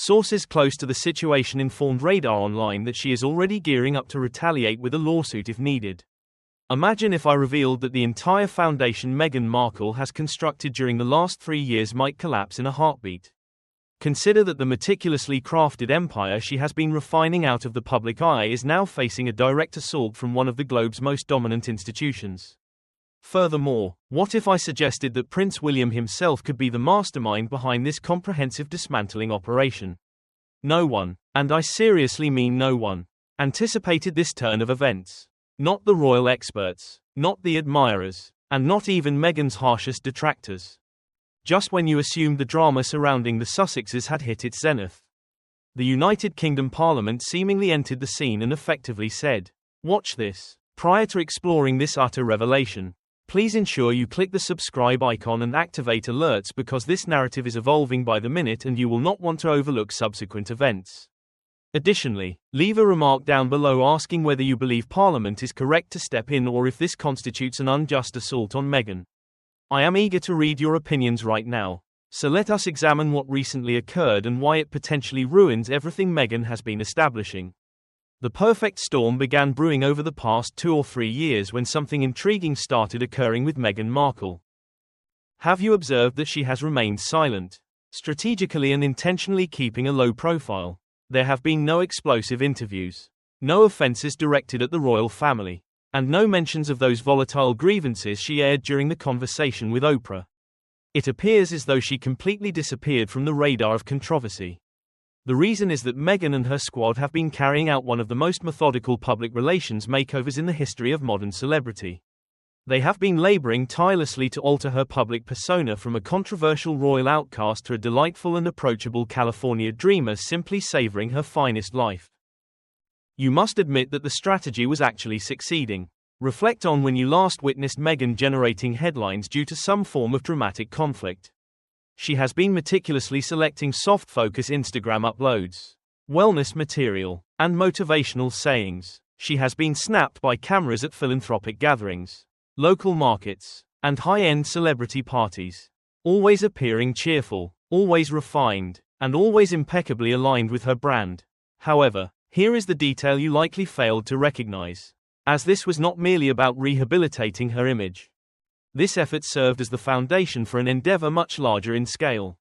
Sources close to the situation informed Radar Online that she is already gearing up to retaliate with a lawsuit if needed. Imagine if I revealed that the entire foundation Meghan Markle has constructed during the last 3 years might collapse in a heartbeat. Consider that the meticulously crafted empire she has been refining out of the public eye is now facing a direct assault from one of the globe's most dominant institutions. Furthermore, what if I suggested that Prince William himself could be the mastermind behind this comprehensive dismantling operation? No one, and I seriously mean no one, anticipated this turn of events. Not the royal experts, not the admirers, and not even Meghan's harshest detractors. Just when you assumed the drama surrounding the Sussexes had hit its zenith, the United Kingdom Parliament seemingly entered the scene and effectively said, "Watch this." Prior to exploring this utter revelation, please ensure you click the subscribe icon and activate alerts because this narrative is evolving by the minute and you will not want to overlook subsequent events. Additionally, leave a remark down below asking whether you believe Parliament is correct to step in or if this constitutes an unjust assault on Meghan. I am eager to read your opinions right now, so let us examine what recently occurred and why it potentially ruins everything Meghan has been establishing. The perfect storm began brewing over the past 2 or 3 years when something intriguing started occurring with Meghan Markle. Have you observed that she has remained silent, strategically and intentionally keeping a low profile? There have been no explosive interviews, no offenses directed at the royal family, and no mentions of those volatile grievances she aired during the conversation with Oprah. It appears as though she completely disappeared from the radar of controversy. The reason is that Meghan and her squad have been carrying out one of the most methodical public relations makeovers in the history of modern celebrity. They have been laboring tirelessly to alter her public persona from a controversial royal outcast to a delightful and approachable California dreamer simply savoring her finest life. You must admit that the strategy was actually succeeding. Reflect on when you last witnessed Meghan generating headlines due to some form of dramatic conflict. She has been meticulously selecting soft-focus Instagram uploads, wellness material, and motivational sayings. She has been snapped by cameras at philanthropic gatherings, local markets, and high-end celebrity parties. Always appearing cheerful, always refined, and always impeccably aligned with her brand. However, here is the detail you likely failed to recognize. As this was not merely about rehabilitating her image. This effort served as the foundation for an endeavor much larger in scale.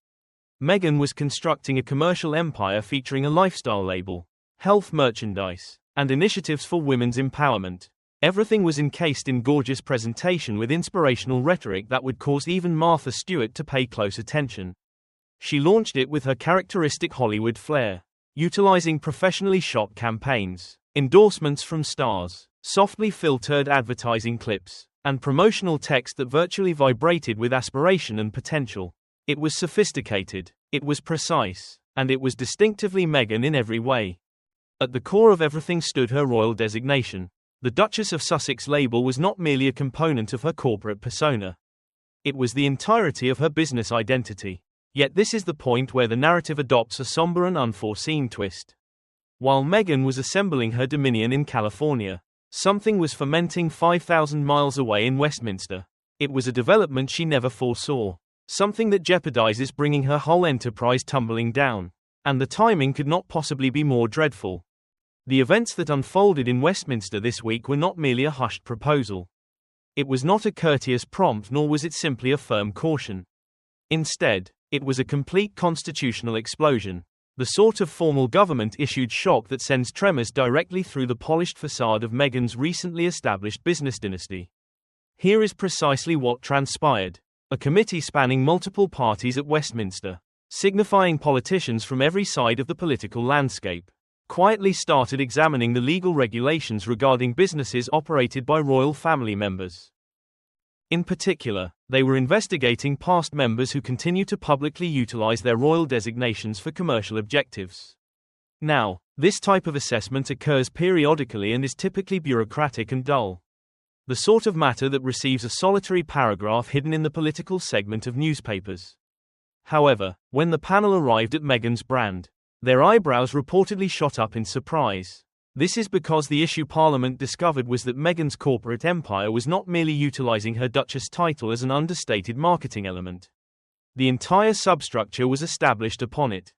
Meghan was constructing a commercial empire featuring a lifestyle label, health merchandise, and initiatives for women's empowerment. Everything was encased in gorgeous presentation with inspirational rhetoric that would cause even Martha Stewart to pay close attention. She launched it with her characteristic Hollywood flair, utilizing professionally shot campaigns, endorsements from stars, softly filtered advertising clips, and promotional text that virtually vibrated with aspiration and potential. It was sophisticated, it was precise, and it was distinctively Meghan in every way. At the core of everything stood her royal designation. The Duchess of Sussex label was not merely a component of her corporate persona. It was the entirety of her business identity. Yet this is the point where the narrative adopts a somber and unforeseen twist. While Meghan was assembling her dominion in California, something was fermenting 5,000 miles away in Westminster. It was a development she never foresaw, something that jeopardizes bringing her whole enterprise tumbling down. And the timing could not possibly be more dreadful. The events that unfolded in Westminster this week were not merely a hushed proposal. It was not a courteous prompt, nor was it simply a firm caution. Instead, it was a complete constitutional explosion. The sort of formal government-issued shock that sends tremors directly through the polished facade of Meghan's recently established business dynasty. Here is precisely what transpired. A committee spanning multiple parties at Westminster, signifying politicians from every side of the political landscape, quietly started examining the legal regulations regarding businesses operated by royal family members. In particular, they were investigating past members who continue to publicly utilize their royal designations for commercial objectives. Now, this type of assessment occurs periodically and is typically bureaucratic and dull. The sort of matter that receives a solitary paragraph hidden in the political segment of newspapers. However, when the panel arrived at Meghan's brand, their eyebrows reportedly shot up in surprise. This is because the issue Parliament discovered was that Meghan's corporate empire was not merely utilizing her Duchess title as an understated marketing element. The entire substructure was established upon it.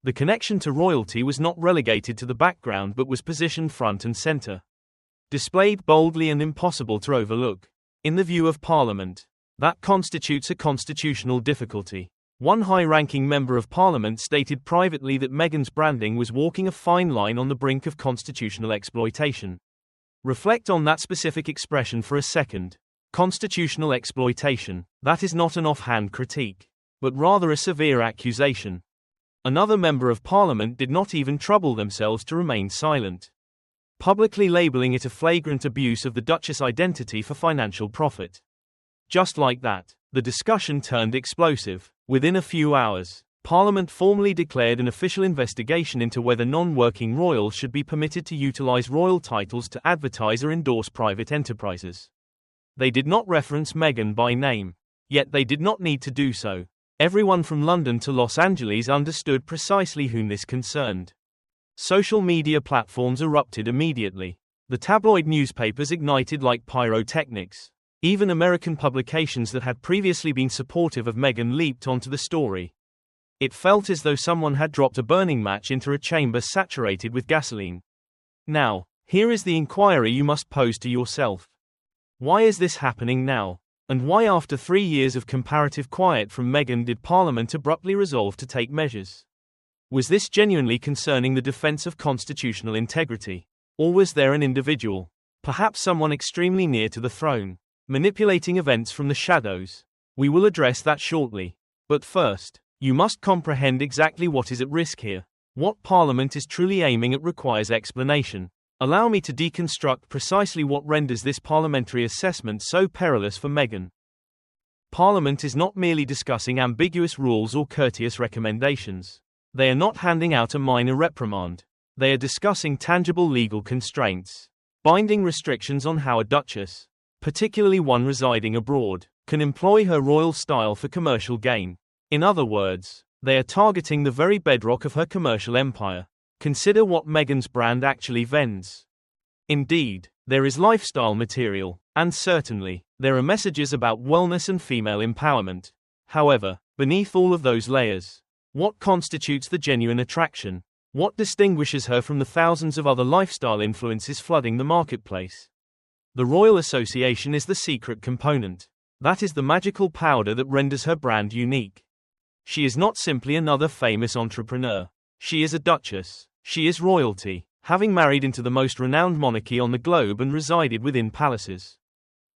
The connection to royalty was not relegated to the background but was positioned front and center. Displayed boldly and impossible to overlook. In the view of Parliament, that constitutes a constitutional difficulty. One high-ranking member of Parliament stated privately that Meghan's branding was walking a fine line on the brink of constitutional exploitation. Reflect on that specific expression for a second. Constitutional exploitation. That is not an offhand critique, but rather a severe accusation. Another member of Parliament did not even trouble themselves to remain silent, publicly labeling it a flagrant abuse of the Duchess' identity for financial profit. Just like that, the discussion turned explosive. Within a few hours, Parliament formally declared an official investigation into whether non-working royals should be permitted to utilize royal titles to advertise or endorse private enterprises. They did not reference Meghan by name. Yet they did not need to do so. Everyone from London to Los Angeles understood precisely whom this concerned. Social media platforms erupted immediately. The tabloid newspapers ignited like pyrotechnics. Even American publications that had previously been supportive of Meghan leaped onto the story. It felt as though someone had dropped a burning match into a chamber saturated with gasoline. Now, here is the inquiry you must pose to yourself. Why is this happening now? And why, after 3 years of comparative quiet from Meghan, did Parliament abruptly resolve to take measures? Was this genuinely concerning the defense of constitutional integrity? Or was there an individual, perhaps someone extremely near to the throne, manipulating events from the shadows? We will address that shortly. But first, you must comprehend exactly what is at risk here. What Parliament is truly aiming at requires explanation. Allow me to deconstruct precisely what renders this parliamentary assessment so perilous for Meghan. Parliament is not merely discussing ambiguous rules or courteous recommendations. They are not handing out a minor reprimand. They are discussing tangible legal constraints, binding restrictions on how a duchess, particularly one residing abroad, can employ her royal style for commercial gain. In other words, they are targeting the very bedrock of her commercial empire. Consider what Meghan's brand actually vends. Indeed, there is lifestyle material, and certainly, there are messages about wellness and female empowerment. However, beneath all of those layers, what constitutes the genuine attraction? What distinguishes her from the thousands of other lifestyle influences flooding the marketplace? The Royal Association is the secret component. That is the magical powder that renders her brand unique. She is not simply another famous entrepreneur. She is a duchess. She is royalty, having married into the most renowned monarchy on the globe and resided within palaces.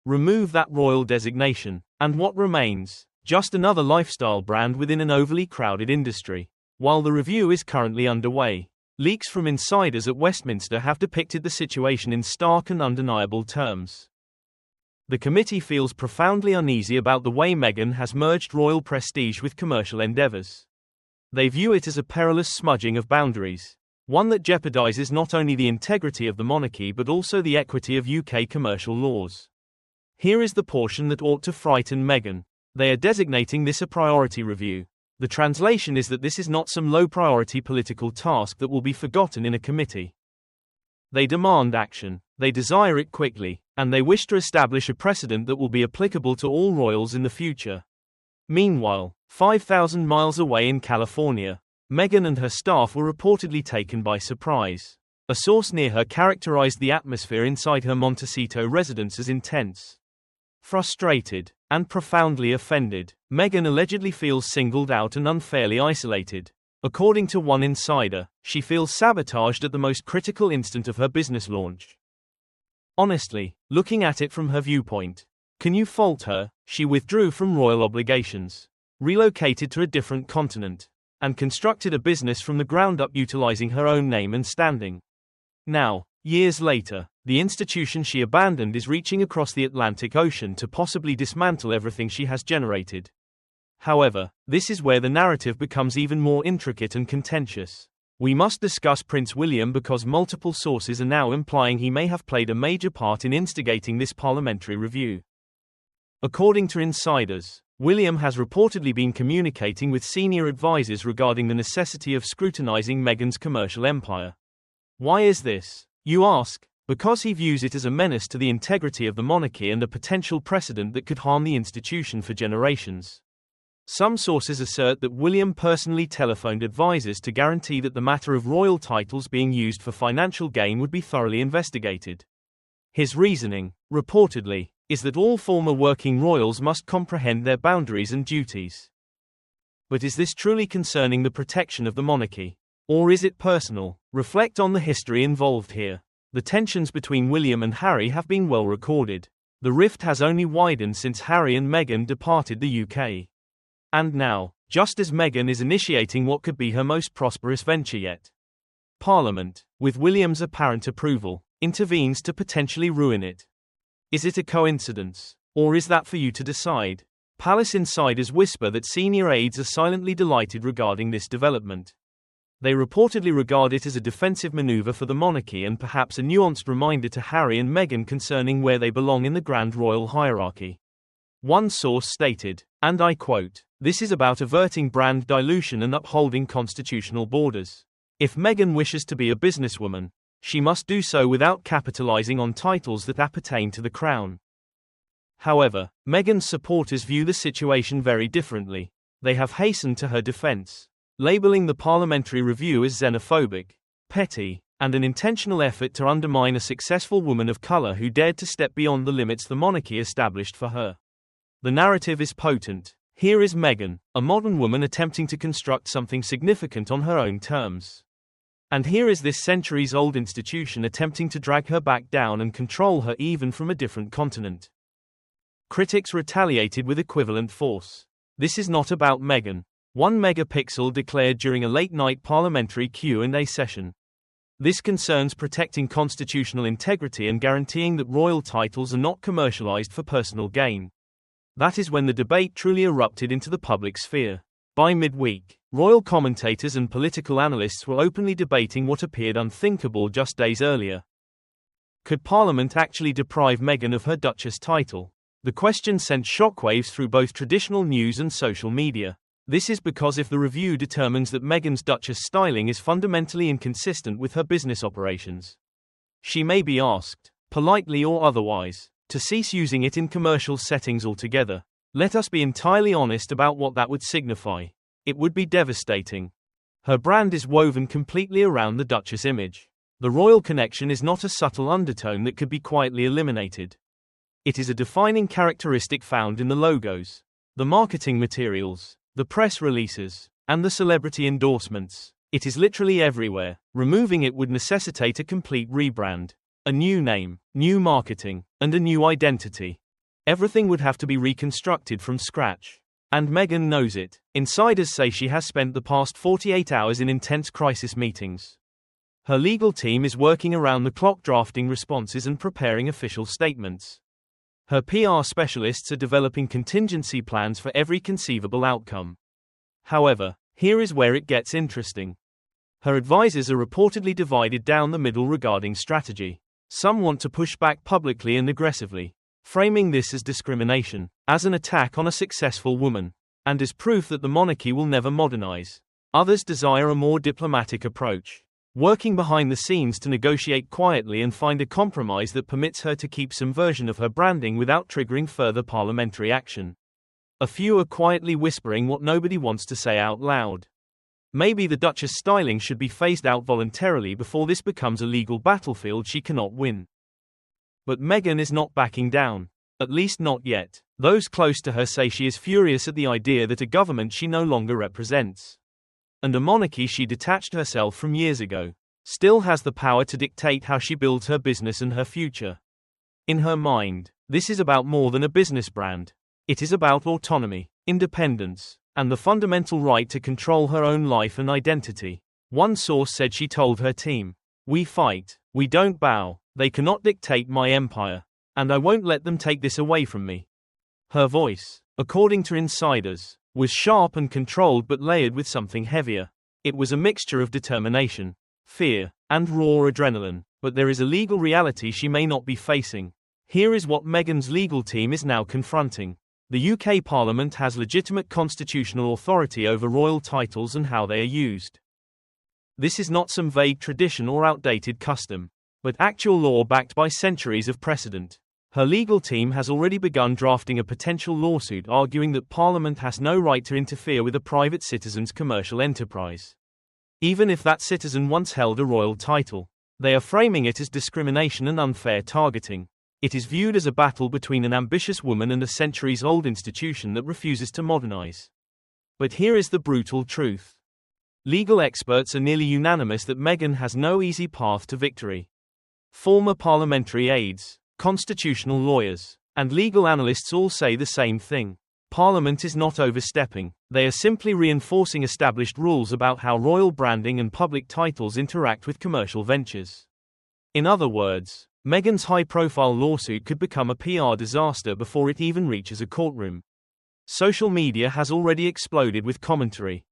Remove that royal designation, and what remains? Just another lifestyle brand within an overly crowded industry. While the review is currently underway, leaks from insiders at Westminster have depicted the situation in stark and undeniable terms. The committee feels profoundly uneasy about the way Meghan has merged royal prestige with commercial endeavors. They view it as a perilous smudging of boundaries, one that jeopardizes not only the integrity of the monarchy but also the equity of UK commercial laws. Here is the portion that ought to frighten Meghan. They are designating this a priority review. The translation is that this is not some low-priority political task that will be forgotten in a committee. They demand action, they desire it quickly, and they wish to establish a precedent that will be applicable to all royals in the future. Meanwhile, 5,000 miles away in California, Meghan and her staff were reportedly taken by surprise. A source near her characterized the atmosphere inside her Montecito residence as intense. Frustrated, and profoundly offended, Meghan allegedly feels singled out and unfairly isolated. According to one insider, she feels sabotaged at the most critical instant of her business launch. Honestly, looking at it from her viewpoint, can you fault her? She withdrew from royal obligations, relocated to a different continent, and constructed a business from the ground up utilizing her own name and standing. Now, years later, the institution she abandoned is reaching across the Atlantic Ocean to possibly dismantle everything she has generated. However, this is where the narrative becomes even more intricate and contentious. We must discuss Prince William because multiple sources are now implying he may have played a major part in instigating this parliamentary review. According to insiders, William has reportedly been communicating with senior advisors regarding the necessity of scrutinizing Meghan's commercial empire. Why is this, you ask? Because he views it as a menace to the integrity of the monarchy and a potential precedent that could harm the institution for generations. Some sources assert that William personally telephoned advisors to guarantee that the matter of royal titles being used for financial gain would be thoroughly investigated. His reasoning, reportedly, is that all former working royals must comprehend their boundaries and duties. But is this truly concerning the protection of the monarchy? Or is it personal? Reflect on the history involved here. The tensions between William and Harry have been well recorded. The rift has only widened since Harry and Meghan departed the UK. And now, just as Meghan is initiating what could be her most prosperous venture yet, Parliament, with William's apparent approval, intervenes to potentially ruin it. Is it a coincidence? Or is that for you to decide? Palace insiders whisper that senior aides are silently delighted regarding this development. They reportedly regard it as a defensive maneuver for the monarchy and perhaps a nuanced reminder to Harry and Meghan concerning where they belong in the grand royal hierarchy. One source stated, and I quote, "This is about averting brand dilution and upholding constitutional borders. If Meghan wishes to be a businesswoman, she must do so without capitalizing on titles that appertain to the crown." However, Meghan's supporters view the situation very differently. They have hastened to her defense, labeling the parliamentary review as xenophobic, petty, and an intentional effort to undermine a successful woman of color who dared to step beyond the limits the monarchy established for her. The narrative is potent. Here is Meghan, a modern woman attempting to construct something significant on her own terms. And here is this centuries-old institution attempting to drag her back down and control her even from a different continent. Critics retaliated with equivalent force. This is not about Meghan. 1 megapixel declared during a late-night parliamentary Q&A session. This concerns protecting constitutional integrity and guaranteeing that royal titles are not commercialized for personal gain. That is when the debate truly erupted into the public sphere. By midweek, royal commentators and political analysts were openly debating what appeared unthinkable just days earlier. Could Parliament actually deprive Meghan of her Duchess title? The question sent shockwaves through both traditional news and social media. This is because if the review determines that Meghan's Duchess styling is fundamentally inconsistent with her business operations, she may be asked, politely or otherwise, to cease using it in commercial settings altogether. Let us be entirely honest about what that would signify. It would be devastating. Her brand is woven completely around the Duchess image. The royal connection is not a subtle undertone that could be quietly eliminated. It is a defining characteristic found in the logos, the marketing materials, the press releases, and the celebrity endorsements. It is literally everywhere. Removing it would necessitate a complete rebrand. A new name, new marketing, and a new identity. Everything would have to be reconstructed from scratch. And Meghan knows it. Insiders say she has spent the past 48 hours in intense crisis meetings. Her legal team is working around the clock drafting responses and preparing official statements. Her PR specialists are developing contingency plans for every conceivable outcome. However, here is where it gets interesting. Her advisors are reportedly divided down the middle regarding strategy. Some want to push back publicly and aggressively, framing this as discrimination, as an attack on a successful woman, and as proof that the monarchy will never modernize. Others desire a more diplomatic approach, working behind the scenes to negotiate quietly and find a compromise that permits her to keep some version of her branding without triggering further parliamentary action. A few are quietly whispering what nobody wants to say out loud. Maybe the Duchess styling should be phased out voluntarily before this becomes a legal battlefield she cannot win. But Meghan is not backing down. At least not yet. Those close to her say she is furious at the idea that a government she no longer represents, and a monarchy she detached herself from years ago, still has the power to dictate how she builds her business and her future. In her mind, this is about more than a business brand. It is about autonomy, independence, and the fundamental right to control her own life and identity. One source said she told her team, "We fight, we don't bow, they cannot dictate my empire, and I won't let them take this away from me." Her voice, according to insiders, was sharp and controlled but layered with something heavier. It was a mixture of determination, fear, and raw adrenaline, but there is a legal reality she may not be facing. Here is what Meghan's legal team is now confronting. The UK Parliament has legitimate constitutional authority over royal titles and how they are used. This is not some vague tradition or outdated custom, but actual law backed by centuries of precedent. Her legal team has already begun drafting a potential lawsuit arguing that Parliament has no right to interfere with a private citizen's commercial enterprise, even if that citizen once held a royal title. They are framing it as discrimination and unfair targeting. It is viewed as a battle between an ambitious woman and a centuries-old institution that refuses to modernize. But here is the brutal truth. Legal experts are nearly unanimous that Meghan has no easy path to victory. Former parliamentary aides, constitutional lawyers, and legal analysts all say the same thing. Parliament is not overstepping, they are simply reinforcing established rules about how royal branding and public titles interact with commercial ventures. In other words, Meghan's high-profile lawsuit could become a PR disaster before it even reaches a courtroom. Social media has already exploded with commentary.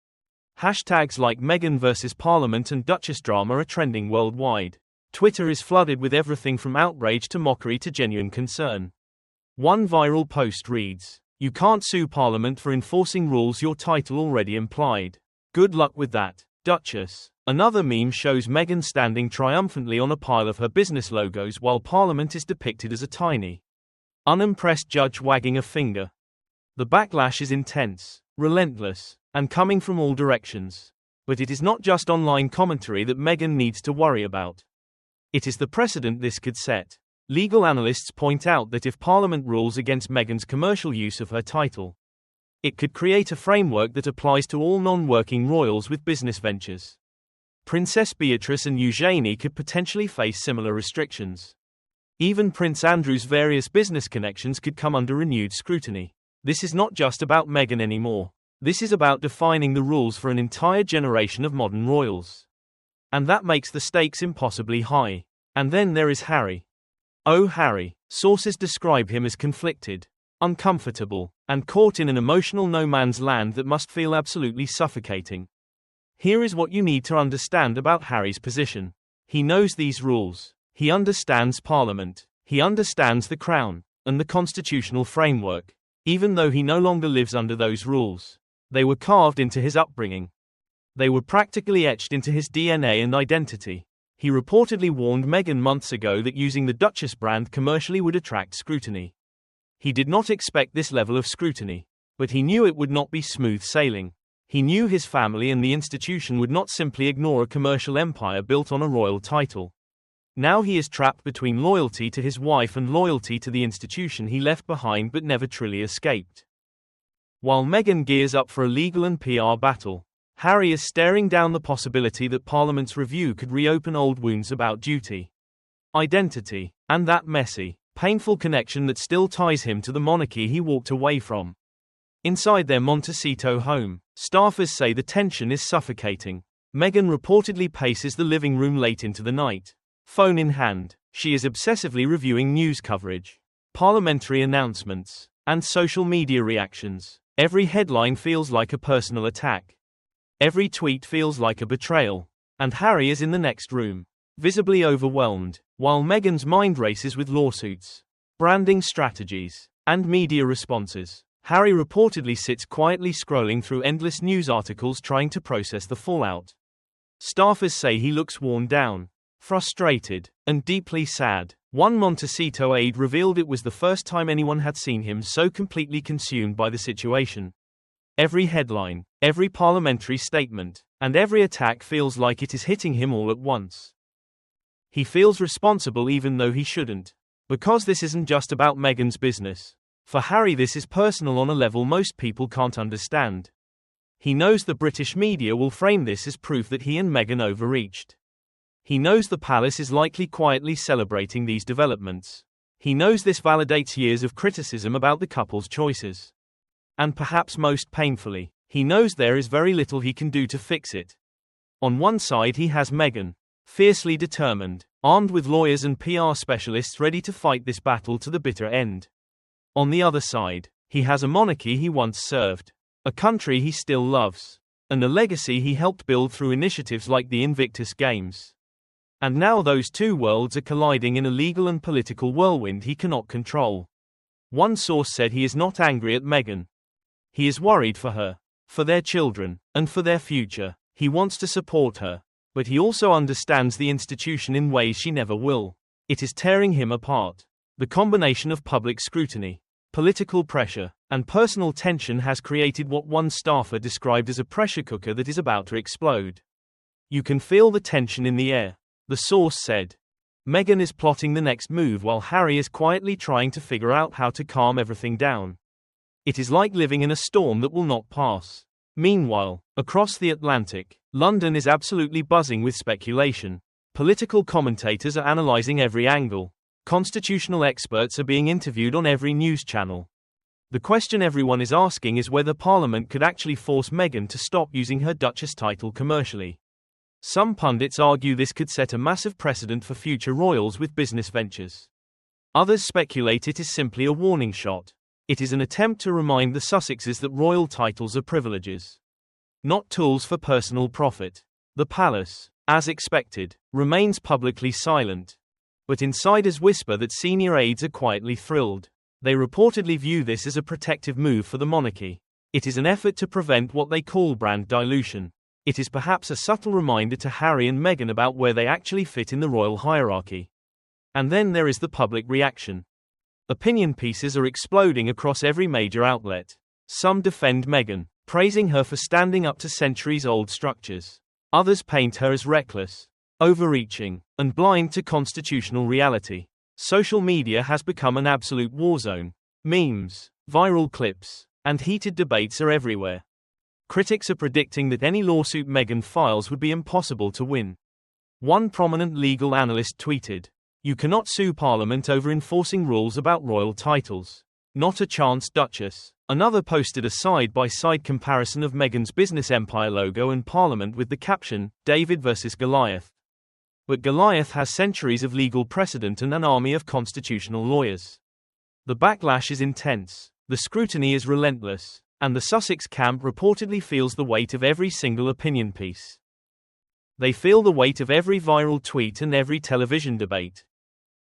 Hashtags like Meghan versus Parliament and Duchess drama are trending worldwide. Twitter is flooded with everything from outrage to mockery to genuine concern. One viral post reads, "You can't sue Parliament for enforcing rules your title already implied. Good luck with that, Duchess." Another meme shows Meghan standing triumphantly on a pile of her business logos while Parliament is depicted as a tiny, unimpressed judge wagging a finger. The backlash is intense, relentless, and coming from all directions. But it is not just online commentary that Meghan needs to worry about. It is the precedent this could set. Legal analysts point out that if Parliament rules against Meghan's commercial use of her title, it could create a framework that applies to all non-working royals with business ventures. Princess Beatrice and Eugenie could potentially face similar restrictions. Even Prince Andrew's various business connections could come under renewed scrutiny. This is not just about Meghan anymore. This is about defining the rules for an entire generation of modern royals. And that makes the stakes impossibly high. And then there is Harry. Oh, Harry. Sources describe him as conflicted, uncomfortable, and caught in an emotional no-man's land that must feel absolutely suffocating. Here is what you need to understand about Harry's position. He knows these rules. He understands Parliament. He understands the Crown and the constitutional framework, even though he no longer lives under those rules. They were carved into his upbringing. They were practically etched into his DNA and identity. He reportedly warned Meghan months ago that using the Duchess brand commercially would attract scrutiny. He did not expect this level of scrutiny, but he knew it would not be smooth sailing. He knew his family and the institution would not simply ignore a commercial empire built on a royal title. Now he is trapped between loyalty to his wife and loyalty to the institution he left behind but never truly escaped. While Meghan gears up for a legal and PR battle, Harry is staring down the possibility that Parliament's review could reopen old wounds about duty, identity, and that messy, painful connection that still ties him to the monarchy he walked away from. Inside their Montecito home, staffers say the tension is suffocating. Meghan reportedly paces the living room late into the night. Phone in hand, she is obsessively reviewing news coverage, parliamentary announcements, and social media reactions. Every headline feels like a personal attack. Every tweet feels like a betrayal. And Harry is in the next room, visibly overwhelmed, while Meghan's mind races with lawsuits, branding strategies, and media responses. Harry reportedly sits quietly scrolling through endless news articles trying to process the fallout. Staffers say he looks worn down, frustrated, and deeply sad. One Montecito aide revealed it was the first time anyone had seen him so completely consumed by the situation. Every headline, every parliamentary statement, and every attack feels like it is hitting him all at once. He feels responsible even though he shouldn't. Because this isn't just about Meghan's business. For Harry, this is personal on a level most people can't understand. He knows the British media will frame this as proof that he and Meghan overreached. He knows the palace is likely quietly celebrating these developments. He knows this validates years of criticism about the couple's choices. And perhaps most painfully, he knows there is very little he can do to fix it. On one side he has Meghan, fiercely determined, armed with lawyers and PR specialists ready to fight this battle to the bitter end. On the other side, he has a monarchy he once served, a country he still loves, and a legacy he helped build through initiatives like the Invictus Games. And now those two worlds are colliding in a legal and political whirlwind he cannot control. One source said he is not angry at Meghan. He is worried for her, for their children, and for their future. He wants to support her, but he also understands the institution in ways she never will. It is tearing him apart. The combination of public scrutiny, political pressure, and personal tension has created what one staffer described as a pressure cooker that is about to explode. "You can feel the tension in the air," the source said. Meghan is plotting the next move while Harry is quietly trying to figure out how to calm everything down. It is like living in a storm that will not pass. Meanwhile, across the Atlantic, London is absolutely buzzing with speculation. Political commentators are analyzing every angle. Constitutional experts are being interviewed on every news channel. The question everyone is asking is whether Parliament could actually force Meghan to stop using her Duchess title commercially. Some pundits argue this could set a massive precedent for future royals with business ventures. Others speculate it is simply a warning shot. It is an attempt to remind the Sussexes that royal titles are privileges, not tools for personal profit. The palace, as expected, remains publicly silent. But insiders whisper that senior aides are quietly thrilled. They reportedly view this as a protective move for the monarchy. It is an effort to prevent what they call brand dilution. It is perhaps a subtle reminder to Harry and Meghan about where they actually fit in the royal hierarchy. And then there is the public reaction. Opinion pieces are exploding across every major outlet. Some defend Meghan, praising her for standing up to centuries-old structures. Others paint her as reckless, overreaching, and blind to constitutional reality. Social media has become an absolute war zone. Memes, viral clips, and heated debates are everywhere. Critics are predicting that any lawsuit Meghan files would be impossible to win. One prominent legal analyst tweeted, "You cannot sue Parliament over enforcing rules about royal titles. Not a chance, Duchess." Another posted a side-by-side comparison of Meghan's business empire logo and Parliament with the caption, "David versus Goliath." But Goliath has centuries of legal precedent and an army of constitutional lawyers. The backlash is intense, the scrutiny is relentless, and the Sussex camp reportedly feels the weight of every single opinion piece. They feel the weight of every viral tweet and every television debate.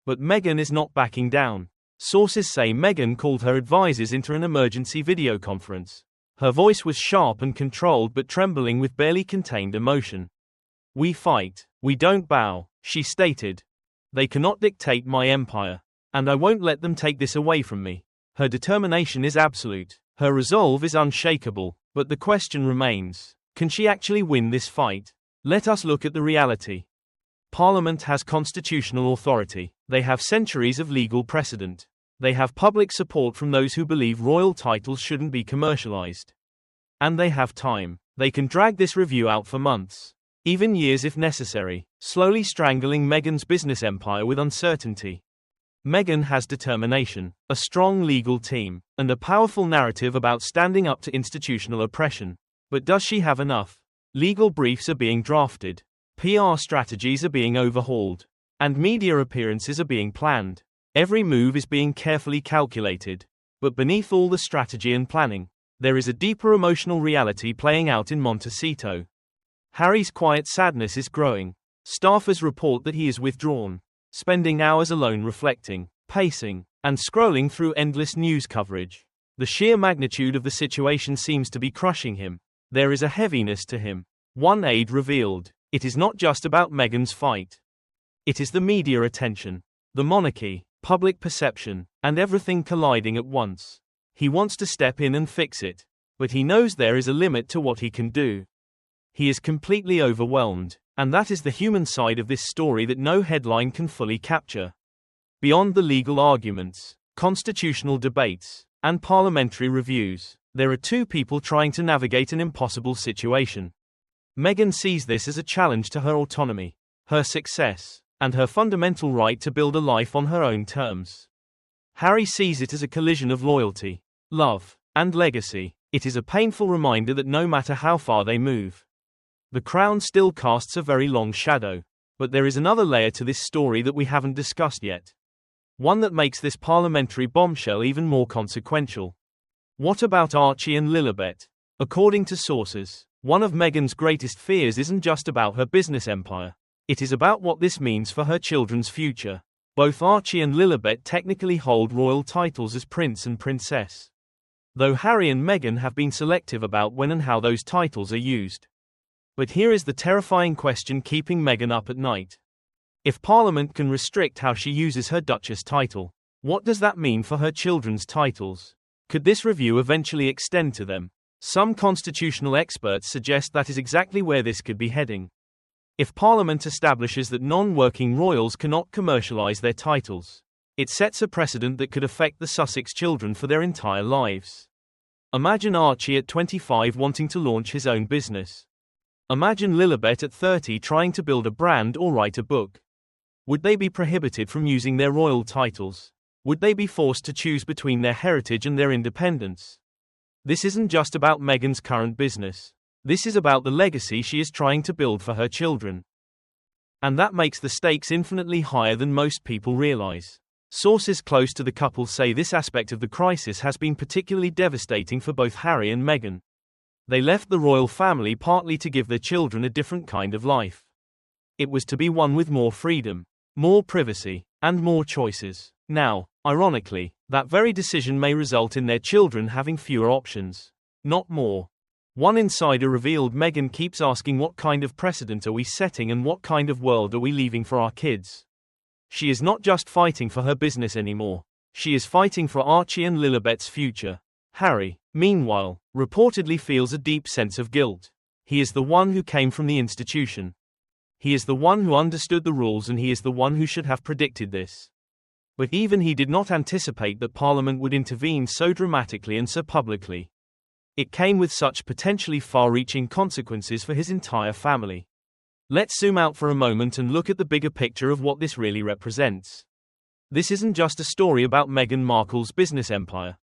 But Meghan is not backing down. Sources say Meghan called her advisors into an emergency video conference. Her voice was sharp and controlled but trembling with barely contained emotion. "We fight. We don't bow," she stated. "They cannot dictate my empire. And I won't let them take this away from me." Her determination is absolute. Her resolve is unshakable. But the question remains, can she actually win this fight? Let us look at the reality. Parliament has constitutional authority. They have centuries of legal precedent. They have public support from those who believe royal titles shouldn't be commercialized. And they have time. They can drag this review out for months, even years if necessary, slowly strangling Meghan's business empire with uncertainty. Meghan has determination, a strong legal team, and a powerful narrative about standing up to institutional oppression. But does she have enough? Legal briefs are being drafted, PR strategies are being overhauled, and media appearances are being planned. Every move is being carefully calculated. But beneath all the strategy and planning, there is a deeper emotional reality playing out in Montecito. Harry's quiet sadness is growing. Staffers report that he is withdrawn, spending hours alone reflecting, pacing, and scrolling through endless news coverage. The sheer magnitude of the situation seems to be crushing him. There is a heaviness to him. One aide revealed, it is not just about Meghan's fight. It is the media attention, the monarchy, public perception, and everything colliding at once. He wants to step in and fix it, but he knows there is a limit to what he can do. He is completely overwhelmed, and that is the human side of this story that no headline can fully capture. Beyond the legal arguments, constitutional debates, and parliamentary reviews, there are two people trying to navigate an impossible situation. Meghan sees this as a challenge to her autonomy, her success, and her fundamental right to build a life on her own terms. Harry sees it as a collision of loyalty, love, and legacy. It is a painful reminder that no matter how far they move, the crown still casts a very long shadow. But there is another layer to this story that we haven't discussed yet. One that makes this parliamentary bombshell even more consequential. What about Archie and Lilibet? According to sources, one of Meghan's greatest fears isn't just about her business empire. It is about what this means for her children's future. Both Archie and Lilibet technically hold royal titles as prince and princess, though Harry and Meghan have been selective about when and how those titles are used. But here is the terrifying question keeping Meghan up at night. If Parliament can restrict how she uses her Duchess title, What does that mean for her children's titles? Could this review eventually extend to them? Some constitutional experts suggest that is exactly where this could be heading. If Parliament establishes that non-working royals cannot commercialise their titles, it sets a precedent that could affect the Sussex children for their entire lives. Imagine Archie at 25 wanting to launch his own business. Imagine Lilibet at 30 trying to build a brand or write a book. Would they be prohibited from using their royal titles? Would they be forced to choose between their heritage and their independence? This isn't just about Meghan's current business. This is about the legacy she is trying to build for her children. And that makes the stakes infinitely higher than most people realize. Sources close to the couple say this aspect of the crisis has been particularly devastating for both Harry and Meghan. They left the royal family partly to give their children a different kind of life. It was to be one with more freedom, more privacy, and more choices. Now, ironically, that very decision may result in their children having fewer options, not more. One insider revealed Meghan keeps asking, what kind of precedent are we setting and what kind of world are we leaving for our kids? She is not just fighting for her business anymore. She is fighting for Archie and Lilibet's future. Harry, meanwhile, reportedly feels a deep sense of guilt. He is the one who came from the institution. He is the one who understood the rules, and he is the one who should have predicted this. But even he did not anticipate that Parliament would intervene so dramatically and so publicly. It came with such potentially far-reaching consequences for his entire family. Let's zoom out for a moment and look at the bigger picture of what this really represents. This isn't just a story about Meghan Markle's business empire.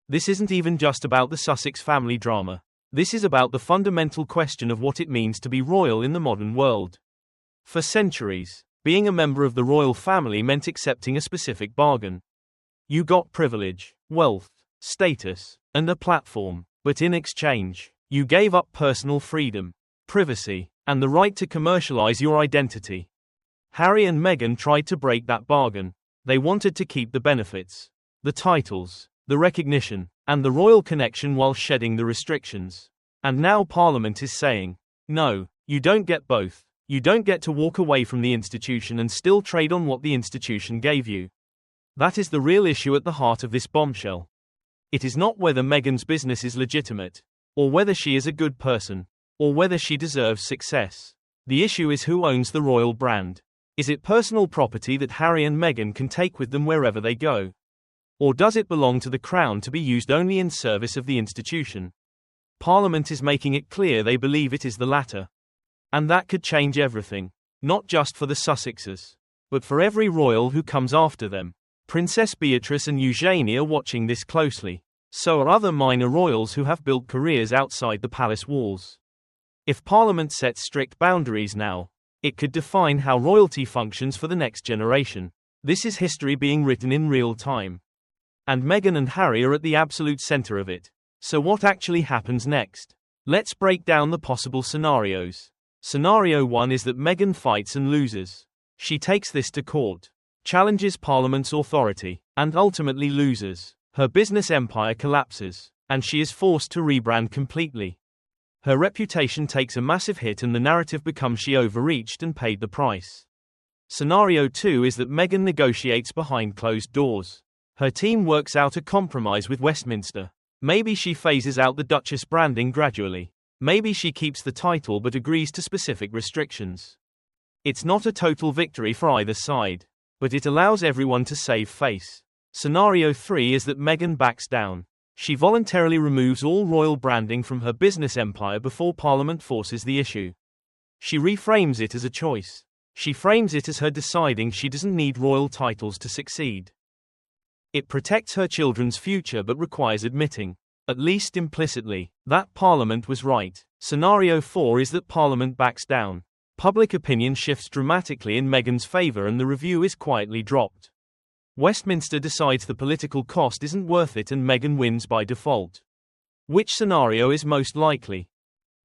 This isn't even just about the Sussex family drama. This is about the fundamental question of what it means to be royal in the modern world. For centuries, being a member of the royal family meant accepting a specific bargain. You got privilege, wealth, status, and a platform, but in exchange, you gave up personal freedom, privacy, and the right to commercialize your identity. Harry and Meghan tried to break that bargain. They wanted to keep the benefits, the titles, the recognition, and the royal connection while shedding the restrictions. And now Parliament is saying, no, you don't get both. You don't get to walk away from the institution and still trade on what the institution gave you. That is the real issue at the heart of this bombshell. It is not whether Meghan's business is legitimate, or whether she is a good person, or whether she deserves success. The issue is who owns the royal brand. Is it personal property that Harry and Meghan can take with them wherever they go? Or does it belong to the crown to be used only in service of the institution? Parliament is making it clear they believe it is the latter. And that could change everything. Not just for the Sussexes, but for every royal who comes after them. Princess Beatrice and Eugenie are watching this closely. So are other minor royals who have built careers outside the palace walls. If Parliament sets strict boundaries now, it could define how royalty functions for the next generation. This is history being written in real time. And Meghan and Harry are at the absolute center of it. So what actually happens next? Let's break down the possible scenarios. Scenario 1 is that Meghan fights and loses. She takes this to court, challenges Parliament's authority, and ultimately loses. Her business empire collapses, and she is forced to rebrand completely. Her reputation takes a massive hit and the narrative becomes she overreached and paid the price. Scenario 2 is that Meghan negotiates behind closed doors. Her team works out a compromise with Westminster. Maybe she phases out the Duchess branding gradually. Maybe she keeps the title but agrees to specific restrictions. It's not a total victory for either side, but it allows everyone to save face. Scenario 3 is that Meghan backs down. She voluntarily removes all royal branding from her business empire before Parliament forces the issue. She reframes it as a choice. She frames it as her deciding she doesn't need royal titles to succeed. It protects her children's future but requires admitting, at least implicitly, that Parliament was right. Scenario 4 is that Parliament backs down. Public opinion shifts dramatically in Meghan's favor and the review is quietly dropped. Westminster decides the political cost isn't worth it and Meghan wins by default. Which scenario is most likely?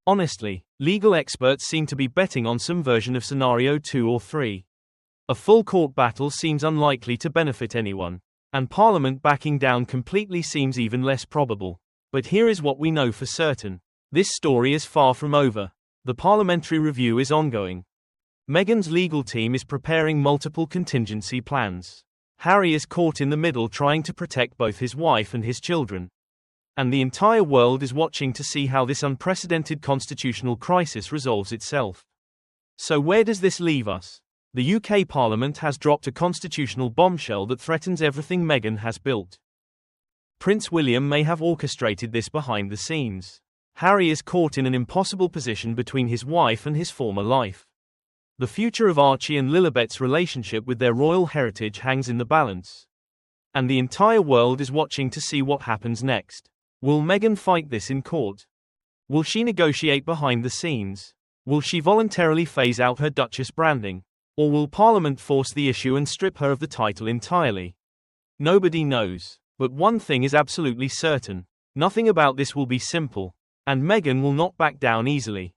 Honestly, legal experts seem to be betting on some version of scenario 2 or 3. A full court battle seems unlikely to benefit anyone, and Parliament backing down completely seems even less probable. But here is what we know for certain. This story is far from over. The parliamentary review is ongoing. Meghan's legal team is preparing multiple contingency plans. Harry is caught in the middle trying to protect both his wife and his children. And the entire world is watching to see how this unprecedented constitutional crisis resolves itself. So where does this leave us? The UK Parliament has dropped a constitutional bombshell that threatens everything Meghan has built. Prince William may have orchestrated this behind the scenes. Harry is caught in an impossible position between his wife and his former life. The future of Archie and Lilibet's relationship with their royal heritage hangs in the balance. And the entire world is watching to see what happens next. Will Meghan fight this in court? Will she negotiate behind the scenes? Will she voluntarily phase out her Duchess branding? Or will Parliament force the issue and strip her of the title entirely? Nobody knows. But one thing is absolutely certain. Nothing about this will be simple. And Meghan will not back down easily.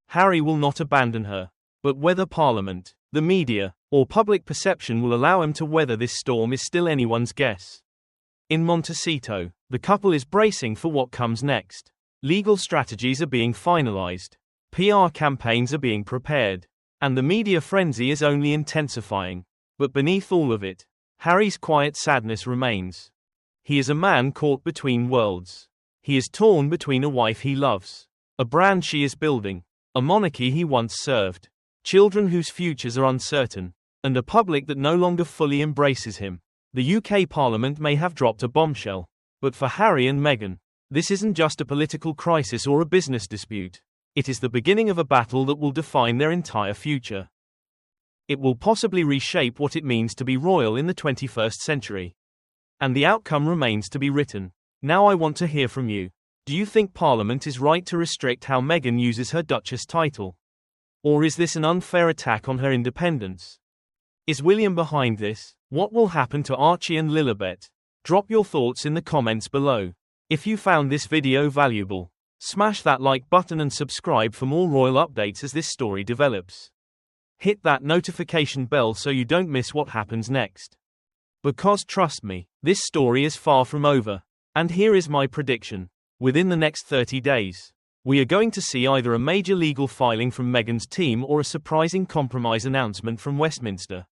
Harry will not abandon her. But whether Parliament, the media, or public perception will allow him to weather this storm is still anyone's guess. In Montecito, the couple is bracing for what comes next. Legal strategies are being finalized. PR campaigns are being prepared. And the media frenzy is only intensifying. But beneath all of it, Harry's quiet sadness remains. He is a man caught between worlds. He is torn between a wife he loves, a brand she is building, a monarchy he once served, children whose futures are uncertain, and a public that no longer fully embraces him. The UK Parliament may have dropped a bombshell. But for Harry and Meghan, this isn't just a political crisis or a business dispute. It is the beginning of a battle that will define their entire future. It will possibly reshape what it means to be royal in the 21st century. And the outcome remains to be written. Now I want to hear from you. Do you think Parliament is right to restrict how Meghan uses her Duchess title? Or is this an unfair attack on her independence? Is William behind this? What will happen to Archie and Lilibet? Drop your thoughts in the comments below. If you found this video valuable, smash that like button and subscribe for more royal updates as this story develops. Hit that notification bell so you don't miss what happens next. Because trust me, this story is far from over. And here is my prediction. Within the next 30 days, we are going to see either a major legal filing from Meghan's team or a surprising compromise announcement from Westminster.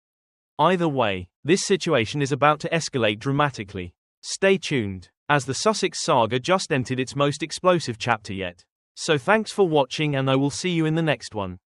Either way, this situation is about to escalate dramatically. Stay tuned, as the Sussex saga just entered its most explosive chapter yet. So thanks for watching and I will see you in the next one.